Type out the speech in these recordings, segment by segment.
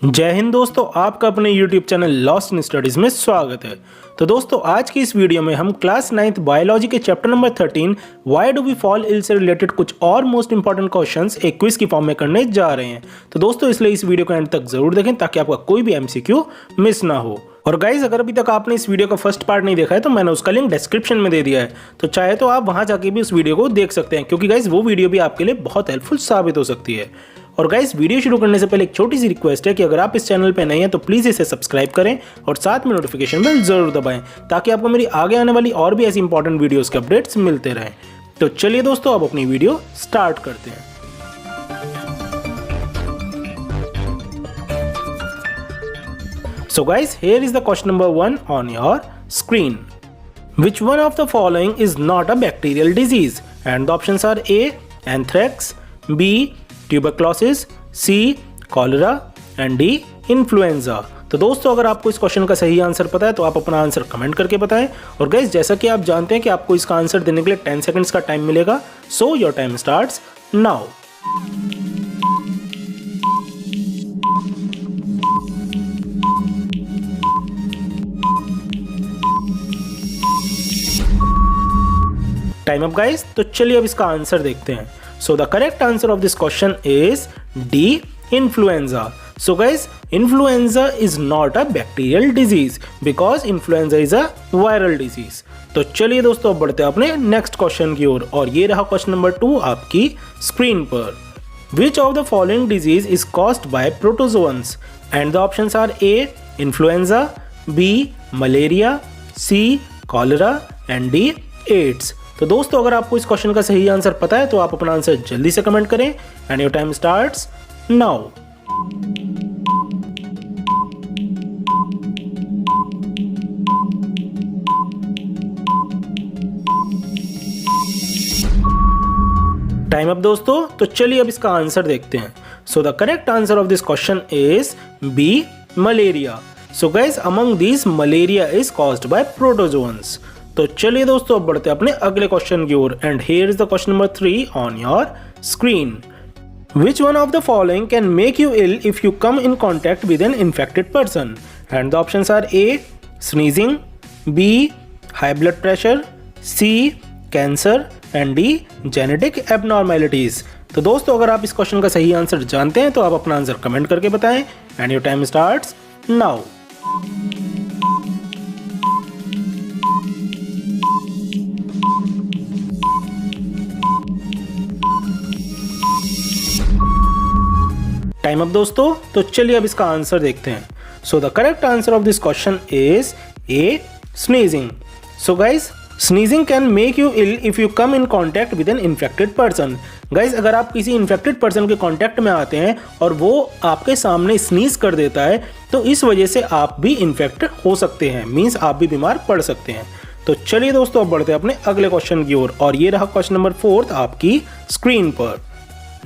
जय हिंद दोस्तों, आपका अपने YouTube channel lost in studies में स्वागत है। तो दोस्तों, आज की इस वीडियो में हम क्लास 9th बायोलॉजी के chapter number 13 why do we fall ill से रिलेटेड कुछ और मोस्ट इंपॉर्टेंट क्वेश्चंस एक क्विज की फॉर्म में करने जा रहे हैं। तो दोस्तों, इसलिए इस वीडियो को एंड तक जरूर देखें ताकि आपका कोई भी MCQ मिस ना हो। और गाइज, अगर अभी तक आपने इस वीडियो का फर्स्ट पार्ट नहीं देखा है तो मैंने उसका लिंक डिस्क्रिप्शन में दे दिया है, तो चाहे तो आप वहां जाके भी उस वीडियो को देख सकते हैं, क्योंकि गाइज वो वीडियो भी आपके लिए बहुत हेल्पफुल साबित हो सकती है। और गाइस, वीडियो शुरू करने से पहले एक छोटी सी रिक्वेस्ट है कि अगर आप इस चैनल पे नए हैं तो प्लीज इसे सब्सक्राइब करें और साथ में नोटिफिकेशन बेल जरूर दबाएं ताकि आपको मेरी आगे आने वाली और भी ऐसी इंपॉर्टेंट वीडियोस के अपडेट्स मिलते रहें। तो चलिए दोस्तों, अब अपनी वीडियो स्टार्ट करते हैं। So guys, here is the question number 1 on your screen. Which one of the following is not a bacterial disease? And the options are A. Anthrax, B. Tuberculosis, C. Cholera and D. Influenza. तो दोस्तों, अगर आपको इस question का सही answer पता है तो आप अपना आंसर कमेंट करके बताएं। और गाइस, जैसा कि आप जानते हैं कि आपको इसका आंसर देने के लिए 10 सेकंड्स का टाइम मिलेगा। So your time starts now. Time up guys. तो चलिए अब इसका आंसर देखते हैं। So the correct answer of this question is D, influenza. So guys, influenza is not a bacterial disease because influenza is a viral disease. तो चलिए दोस्तों, अब बढ़ते हैं अपने नेक्स्ट क्वेश्चन की ओर, और ये रहा क्वेश्चन नंबर 2 आपकी स्क्रीन पर। Which of the following disease is caused by protozoans? And the options are A. Influenza, B. Malaria, C. Cholera and D. AIDS. तो दोस्तों, अगर आपको इस क्वेश्चन का सही आंसर पता है तो आप अपना आंसर जल्दी से कमेंट करें and your time starts now. Time up दोस्तों। तो चलिए अब इसका आंसर देखते हैं। So the correct answer of this question is B, malaria. So guys, among this malaria is caused by protozoans. तो चलिए दोस्तों, अब बढ़ते हैं अपने अगले क्वेश्चन की ओर, and here is the question number 3 on your screen. Which one of the following can make you ill if you come in contact with an infected person? And the options are A. Sneezing, B. High blood pressure, C. Cancer and D. Genetic abnormalities. तो दोस्तों, अगर आप इस question का सही answer जानते हैं तो आप अपना आंसर कमेंट करके बताएं and your time starts now. Time up दोस्तों। तो चलिए अब इसका आंसर देखते हैं। So the correct answer of this question is A. Sneezing. So guys, sneezing can make you ill if you come in contact with an infected person. Guys, अगर आप किसी इन्फेक्टेड पर्सन के कॉन्टैक्ट में आते हैं और वो आपके सामने स्नीज कर देता है तो इस वजह से आप भी इन्फेक्ट हो सकते हैं, मीन्स आप भी बीमार पड़ सकते हैं। तो चलिए दोस्तों, अब बढ़ते हैं अपने अगले क्वेश्चन की ओर, और ये रहा क्वेश्चन नंबर 4 आपकी स्क्रीन पर।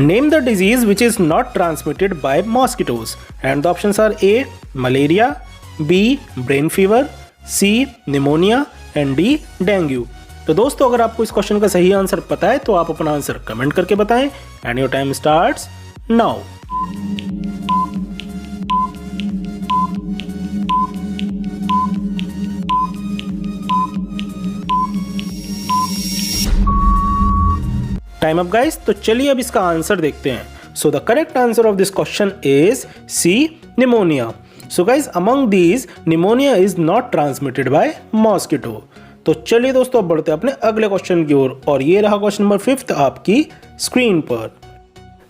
Name the disease which is not transmitted by mosquitoes. And the options are A. Malaria, B. Brain fever, C. Pneumonia and D. Dengue. तो दोस्तों, अगर आपको इस क्वेश्चन का सही आंसर पता है तो आप अपना आंसर कमेंट करके बताएं and your time starts now. Time up guys. तो चलिए अब इसका आंसर देखते हैं। So the correct answer of this question is C. Pneumonia. So guys, among these pneumonia is not transmitted by mosquito. तो चलिए दोस्तों, अब बढ़ते हैं अपने अगले क्वेश्चन की ओर, और ये रहा क्वेश्चन नंबर 5 आपकी स्क्रीन पर।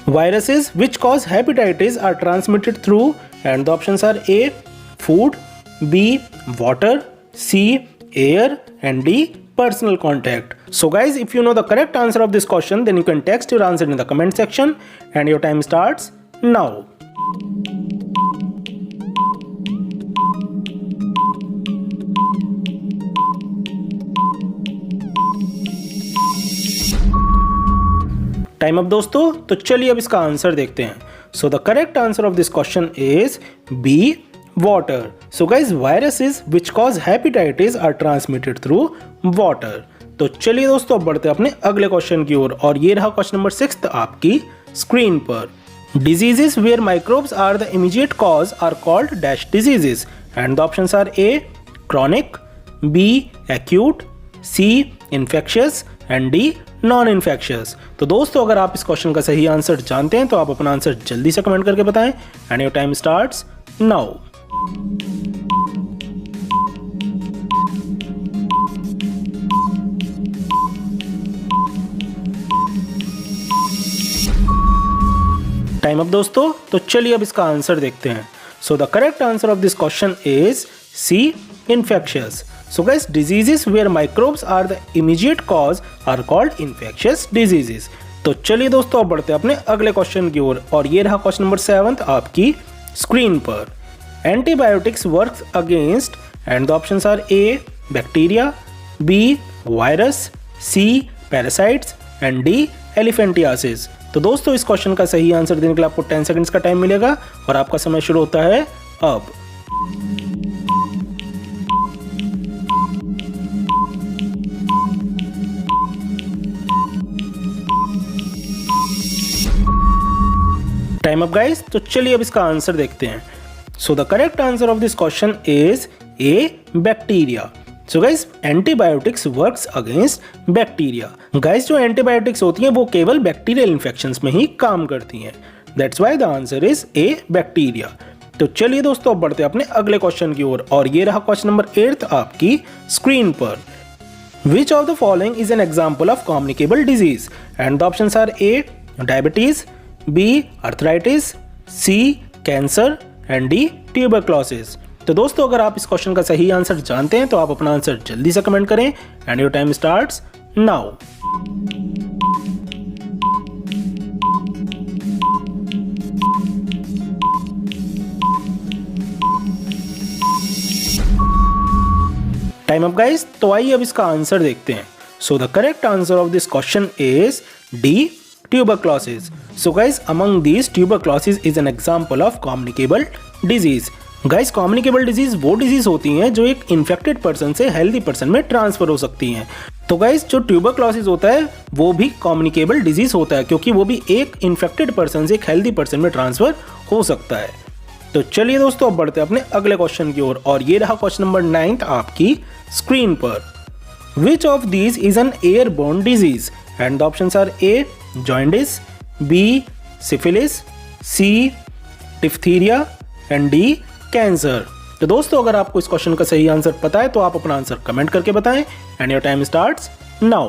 Viruses which cause hepatitis are transmitted through? And the options are A. Food, B. Water, C. Air and D. personal contact. So guys, if you know the correct answer of this question, then you can text your answer in the comment section and your time starts now. Time up दोस्तों। तो चलिए अब इसका answer देखते हैं। So the correct answer of this question is B. water. So guys, viruses which cause hepatitis are transmitted through water. तो चलिए दोस्तों, अब बढ़ते हैं अपने अगले क्वेश्चन की ओर, और ये रहा क्वेश्चन नंबर 6 आपकी स्क्रीन पर। Diseases where microbes are the immediate cause are called dash diseases. And the options are A. chronic, B. acute, C. infectious and D. non-infectious. तो दोस्तों अगर आप इस क्वेश्चन का सही आंसर जानते हैं तो आप अपना आंसर जल्दी से कमेंट करके बताएं and your time starts now. Time up दोस्तों, तो चलिए अब इसका आंसर देखते हैं. So the correct answer of this question is C. infectious. So guys, diseases where microbes are the immediate cause are called infectious diseases. तो चलिए दोस्तों अब बढ़ते हैं अपने अगले क्वेश्चन की ओर और ये रहा क्वेश्चन नंबर 7 आपकी स्क्रीन पर. Antibiotics works against and the options are A. Bacteria, B. Virus, C. Parasites and D. Elephantiasis. तो दोस्तों इस क्वेश्चन का सही आंसर देने के लिए आपको 10 सेकंड्स का टाइम मिलेगा और आपका समय शुरू होता है अब. टाइम अप गाइस, तो चलिए अब इसका आंसर देखते हैं. So the correct answer of this question is A. Bacteria. So guys, antibiotics works against bacteria. Guys जो एंटीबायोटिक्स होती हैं वो केवल बैक्टीरियल इन्फेक्शंस में ही काम करती हैं. That's why the answer is a. Bacteria. तो चलिए दोस्तों अब बढ़ते हैं अपने अगले क्वेश्चन की ओर और ये रहा क्वेश्चन नंबर 8 आपकी स्क्रीन पर. Which of the following is an example of communicable disease? And the options are A. diabetes, B. arthritis, C. cancer and D. tuberculosis. तो दोस्तों अगर आप इस क्वेश्चन का सही आंसर जानते हैं तो आप अपना आंसर जल्दी से कमेंट करें and your time starts now. Time up guys, तो आइए अब इसका आंसर देखते हैं. So the correct answer of this question is D. tuberculosis. So guys, among these tuberculosis is an example of communicable disease. Guys communicable disease वो disease होती हैं जो एक इन्फेक्टेड पर्सन से हेल्दी पर्सन में ट्रांसफर हो सकती हैं. तो गाइस जो ट्यूबरक्लोसिस होता है वो भी कम्युनिकेबल डिजीज होता है क्योंकि वो भी एक इन्फेक्टेड पर्सन से एक हेल्दी पर्सन में ट्रांसफर हो सकता है. तो चलिए दोस्तों अब बढ़ते हैं अपने अगले क्वेश्चन की ओर और ये रहा क्वेश्चन नंबर 9 आपकी स्क्रीन पर. Which of these is an airborne disease and the options are A. Jaundice, B. Syphilis, C. Diphtheria and D. Cancer. तो दोस्तों अगर आपको इस क्वेश्चन का सही आंसर पता है तो आप अपना आंसर कमेंट करके बताएं and your time starts now.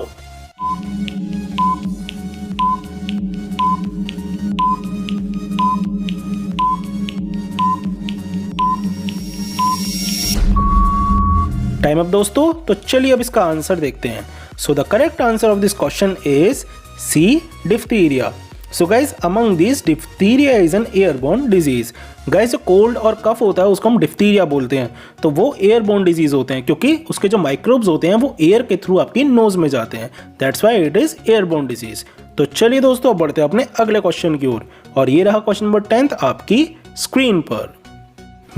Time up दोस्तों, तो चलिए अब इसका आंसर देखते हैं. So the correct answer of this question is C. Diphtheria. So guys among this diphtheria is an airborne disease. Guys जो कोल्ड और कफ होता है उसको हम डिप्थीरिया बोलते हैं. तो वो एयरबोर्न डिजीज होते हैं क्योंकि उसके जो माइक्रोब्स होते हैं वो एयर के थ्रू आपकी नोज में जाते हैं. That's why it is airborne disease. तो चलिए दोस्तों अब बढ़ते हैं अपने अगले क्वेश्चन की ओर और ये रहा क्वेश्चन नंबर 10 आपकी स्क्रीन पर.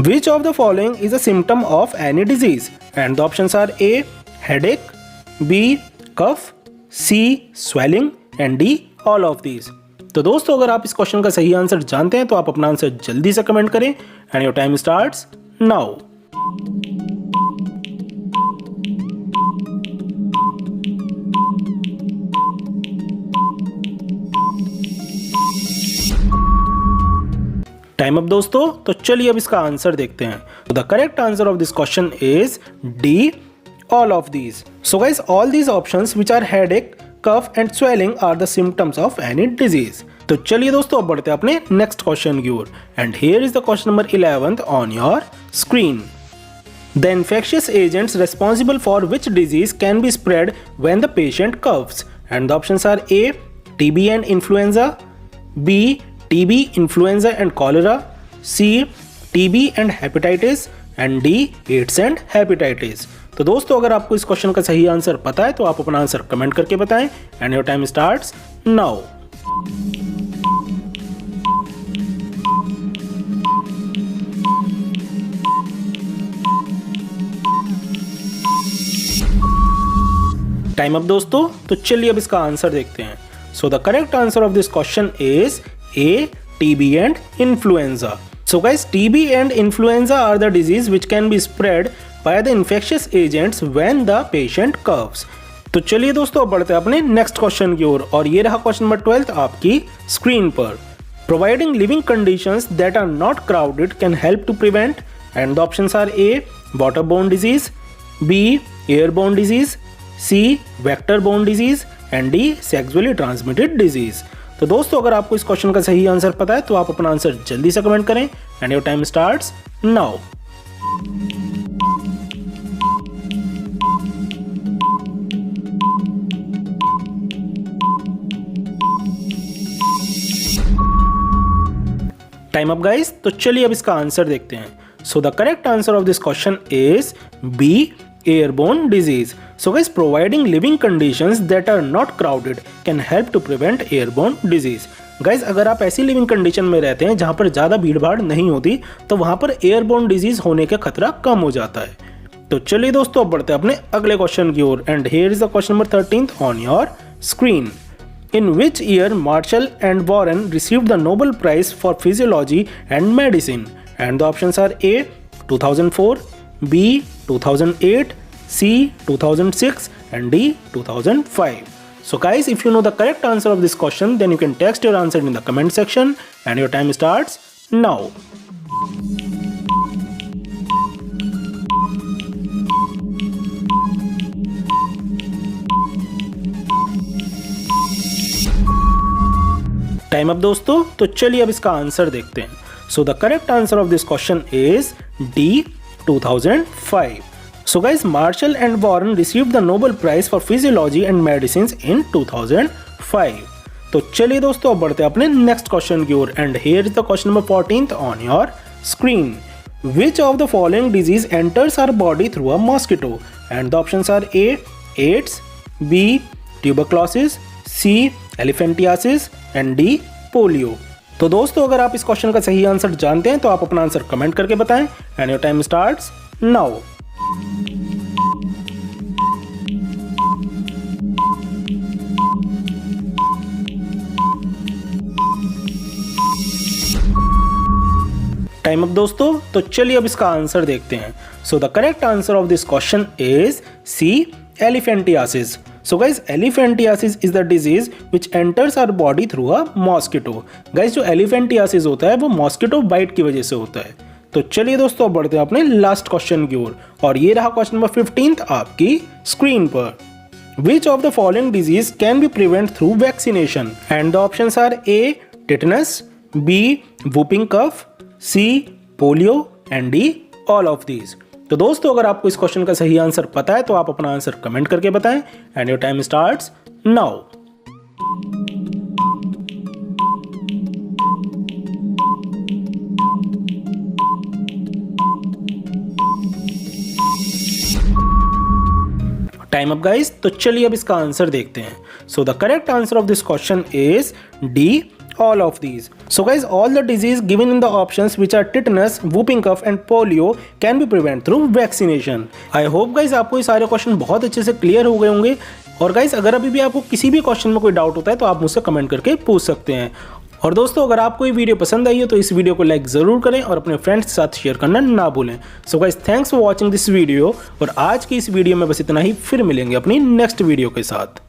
Which of the following is a symptom of any disease? And the options are A. headache, B. cough, C. swelling and D. all of these. तो दोस्तों अगर आप इस क्वेश्चन का सही आंसर जानते हैं तो आप अपना आंसर जल्दी से कमेंट करें and your time starts now. Time up दोस्तों, तो चलिए अब इसका आंसर देखते हैं. The correct answer of this question is D. All of these. So guys all these options which are headache, cough and swelling are the symptoms of any disease. तो चलिए दोस्तों अब बढ़ते हैं अपने नेक्स्ट क्वेश्चन की ओर and here is the question number 11 on your screen. The infectious agents responsible for which disease can be spread when the patient coughs and the options are A. TB and influenza, B. TB, influenza and cholera, C. TB and hepatitis and D. AIDS and hepatitis. तो दोस्तों अगर आपको इस question का सही answer पता है तो आप अपना आंसर कमेंट करके बताएं and your time starts now. Time up दोस्तों, तो चलिए अब इसका आंसर देखते हैं. So the correct answer of this question is A. TB and influenza. So guys, TB and influenza are the disease which can be spread by the infectious agents when the patient coughs. तो चलिए दोस्तों, अब बढ़ते हैं अपने next question की ओर, और ये रहा क्वेश्चन नंबर 12 आपकी स्क्रीन पर। Providing living conditions that are not crowded can help to prevent, and the options are A waterborne disease, B airborne disease, C vector borne disease and D sexually transmitted disease. तो दोस्तों, अगर आपको इस question का सही answer पता है तो आप अपना आंसर जल्दी से कमेंट करें, and your time starts now. Time up guys, तो चलिए अब इसका आंसर देखते हैं। So the correct answer of this question is B airborne disease. So guys, providing living conditions that are not crowded can help to prevent airborne disease. Guys, अगर आप ऐसी living condition में रहते हैं जहां पर ज्यादा भीड़ भाड़ नहीं होती, तो वहां पर एयरबोर्न डिजीज होने का खतरा कम हो जाता है। तो चलिए दोस्तों, अब बढ़ते हैं अपने अगले क्वेश्चन की ओर, and here is the question number 13 on your screen. In which year Marshall and Warren received the Nobel Prize for Physiology and Medicine? And the options are A 2004, B 2008, C 2006 and D 2005. So guys, if you know the correct answer of this question, then you can text your answer in the comment section, and your time starts now. Time up दोस्तों, तो चलिए अब इसका answer देखते हैं। So the correct answer of this question is D 2005. So guys, Marshall and Warren received the Nobel Prize for Physiology and Medicines in 2005. तो चलिए दोस्तों, अब बढ़ते हैं अपने नेक्स्ट क्वेश्चन की ओर, and here is the question number 14 on your screen. Which of the following disease enters our body through a mosquito? And the options are A AIDS, B tuberculosis, C elephantiasis and D polio. तो दोस्तों, अगर आप इस question का सही answer जानते हैं तो आप अपना आंसर कमेंट करके बताएं, and your time starts now. Time up दोस्तों, तो चलिए अब इसका आंसर देखते हैं। So the correct answer of this question is C elephantiasis. So guys, elephantiasis is the disease which enters our body through a mosquito. Guys, जो elephantiasis होता है वो मॉस्किटो बाइट की वजह से होता है। तो चलिए दोस्तों, अब बढ़ते हैं अपने लास्ट क्वेश्चन की ओर, और ये रहा क्वेश्चन नंबर 15 आपकी स्क्रीन पर। Which of the following disease can be prevented through vaccination? And the options are A tetanus, B whooping cough, C polio and D all of these. तो दोस्तों, अगर आपको इस क्वेश्चन का सही आंसर पता है तो आप अपना आंसर कमेंट करके बताएं, and your time starts now. Time up guys, तो चलिए अब इसका आंसर देखते हैं। So the correct answer of this question is D all of these. So guys, all the disease given in the options which are tetanus, whooping cough and polio can be prevented through vaccination. I hope guys आपको ये सारे question बहुत अच्छे से clear हो गए होंगे। और गाइस, अगर अभी भी आपको किसी भी क्वेश्चन में कोई डाउट होता है तो आप मुझसे कमेंट करके पूछ सकते हैं। और दोस्तों, अगर आपको ये वीडियो पसंद आई है तो इस वीडियो को लाइक जरूर करें और अपने फ्रेंड्स के साथ शेयर करना ना भूलें। So guys, thanks for watching this video, और आज की इस वीडियो में बस इतना ही। फिर मिलेंगे अपनी नेक्स्ट वीडियो के साथ।